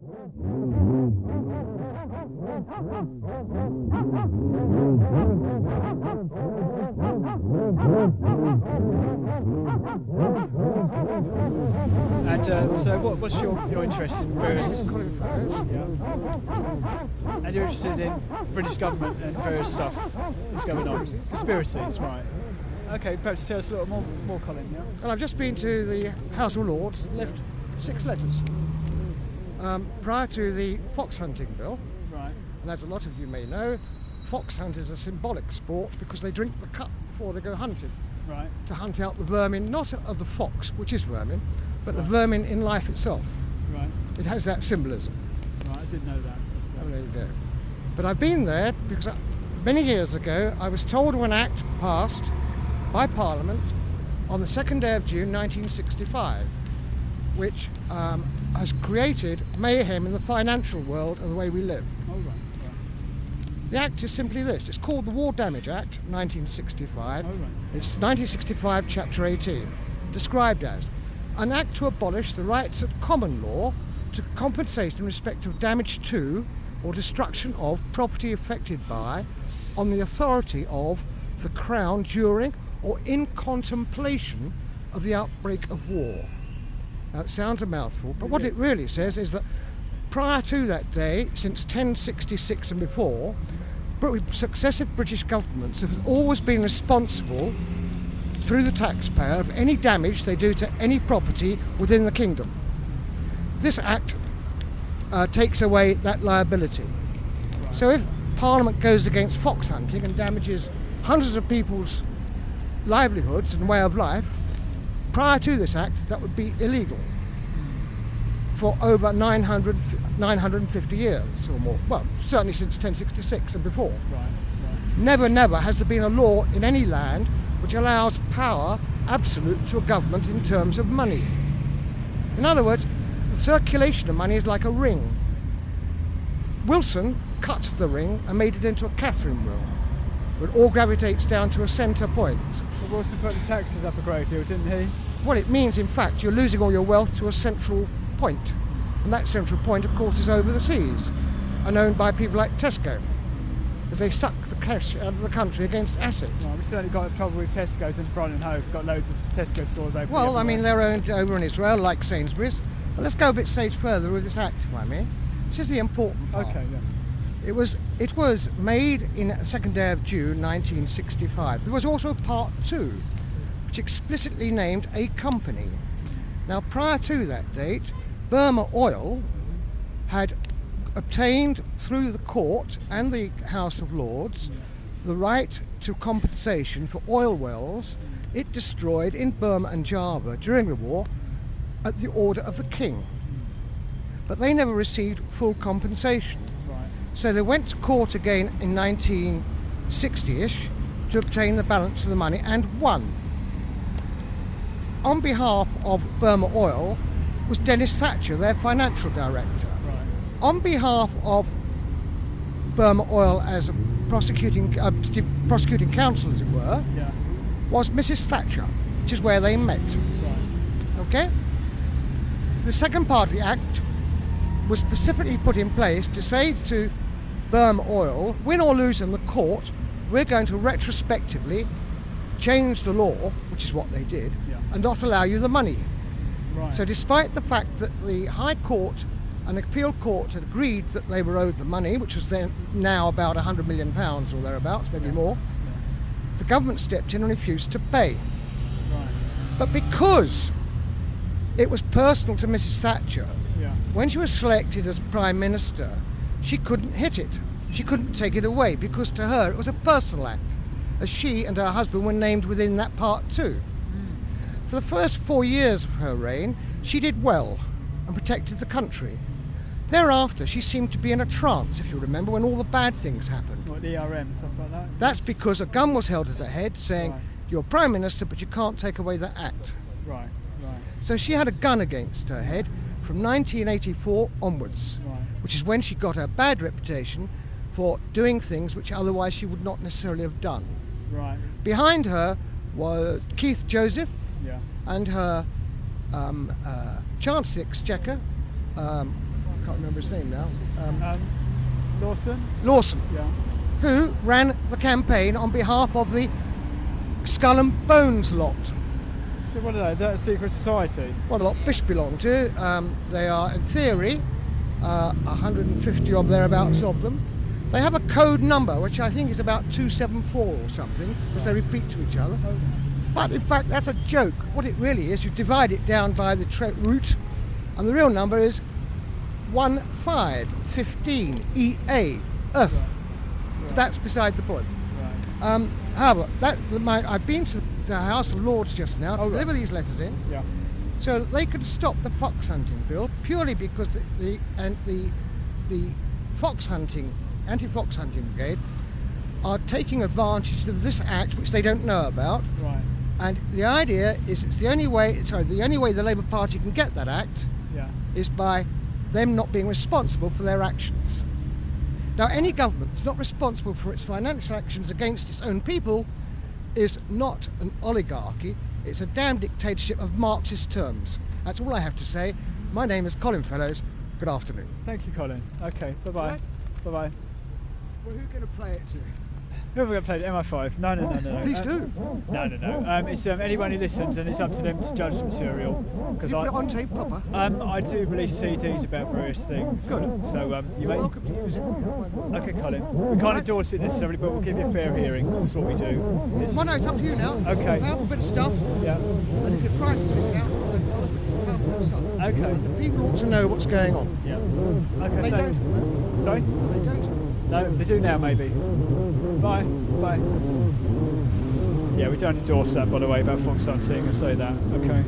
And so what's your interest in various... Colin Fellows. Yeah. And you're interested in British government and various stuff that's going on? Conspiracies, right. Okay, perhaps tell us a little more Colin, yeah? Well, I've just been to the House of Lords and left 6 letters. Prior to the fox hunting bill, Right. and as a lot of you may know, fox hunt is a symbolic sport because they drink the cup before they go hunting. Right. To hunt out the vermin, not of the fox, which is vermin, but the vermin in life itself. Right. It has that symbolism. Right, I didn't know that. Oh, there you go. But I've been there because many years ago I was told of an act passed by Parliament on the 2nd day of June 1965, which has created mayhem in the financial world of the way we live. Oh, right. The act is simply this. It's called the War Damage Act 1965. Oh, right. It's 1965 Chapter 18, described as an act to abolish the rights of common law to compensate in respect of damage to or destruction of property affected by, on the authority of, the Crown during or in contemplation of the outbreak of war. Now it sounds a mouthful, but what it really says is that prior to that day, since 1066 and before, successive British governments have always been responsible through the taxpayer of any damage they do to any property within the kingdom. This act takes away that liability. Right. So if Parliament goes against fox hunting and damages hundreds of people's livelihoods and way of life, prior to this act that would be illegal for over 950 years or more. Well, certainly since 1066 and before. Right. Never has there been a law in any land which allows power absolute to a government in terms of money. In other words, the circulation of money is like a ring. Wilson cut the ring and made it into a Catherine wheel, where it all gravitates down to a centre point. But Wilson put the taxes up a great deal, didn't he? What it means, in fact, you're losing all your wealth to a central point. And that central point, of course, is over the seas and owned by people like Tesco, as they suck the cash out of the country against assets. Well, we've certainly got trouble with Tesco's and Brighton and Hove. We've got loads of Tesco stores open. Well, I mean, they're owned over in Israel, like Sainsbury's. But let's go a bit stage further with this act, if I may. This is the important part. Okay, yeah. It was made in the 2nd day of June 1965. There was also part 2, which explicitly named a company. Now, prior to that date, Burma Oil had obtained through the court and the House of Lords the right to compensation for oil wells it destroyed in Burma and Java during the war at the order of the king. But they never received full compensation. Right. So they went to court again in 1960-ish to obtain the balance of the money and won. On behalf of Burma Oil was Dennis Thatcher, their financial director. Right. On behalf of Burma Oil as a prosecuting counsel, as it were, Yeah. was Mrs. Thatcher, which is where they met. Right. Okay? The second part of the act was specifically put in place to say to Burma Oil, win or lose in the court, we're going to retrospectively change the law, which is what they did, Yeah. and not allow you the money. Right. So despite the fact that the High Court and the Appeal Court had agreed that they were owed the money, which was then now about £100 million or thereabouts, maybe more, the government stepped in and refused to pay. Right. But because it was personal to Mrs. Thatcher, Yeah. when she was selected as Prime Minister, she couldn't hit it. She couldn't take it away because to her it was a personal act, as she and her husband were named within that part too. For the first 4 years of her reign, she did well and protected the country. Thereafter, she seemed to be in a trance, if you remember, when all the bad things happened. What, the ERM, stuff like that? That's because a gun was held at her head saying, Right. you're Prime Minister, but you can't take away that act. Right. So she had a gun against her head from 1984 onwards, Right. which is when she got her bad reputation for doing things which otherwise she would not necessarily have done. Right. Behind her was Keith Joseph Yeah. and her Chancellor Exchequer, can't remember his name now. Lawson? Lawson, Yeah. who ran the campaign on behalf of the Skull and Bones lot. So what are they? They're a secret society? Well, the lot Bish belong to. They are, in theory, 150 or thereabouts of them. They have a code number, which I think is about 274 or something, which they repeat to each other. Oh. But in fact, that's a joke. What it really is, you divide it down by the root, and the real number is 1515 EA, Earth. Right. But that's beside the point. Right. However, I've been to the House of Lords just now to Oh, deliver these letters in, Yeah. so that they could stop the fox hunting bill purely because the fox hunting, anti-fox hunting brigade are taking advantage of this act which they don't know about. Right. And the idea is the only way the Labour Party can get that act Yeah. is by them not being responsible for their actions. Now, any government that's not responsible for its financial actions against its own people is not an oligarchy, it's a damn dictatorship of Marxist terms. That's all I have to say. My name is Colin Fellows. Good afternoon. Thank you, Colin. Okay, bye-bye. Right. Bye-bye. Well, who's going to play it to? Who have we got played? MI5? No. Please do. No. It's anyone who listens, and it's up to them to judge the material. You put it on tape proper. I do release CDs about various things. Good. So you You're may. welcome to use it. Okay, Colin. We can't endorse it necessarily, but we'll give you a fair hearing. That's what we do. Well, no, it's up to you now. It's Okay. a powerful bit of stuff. Yeah. And if you're frightened of it now, then well, it's a powerful bit of stuff. Okay. The people ought to know what's going on. Yeah. Okay. They thanks. don't. Sorry? They don't. No, they do now, maybe. Bye. Yeah, we don't endorse that, by the way, about fox hunting. I say that. Okay.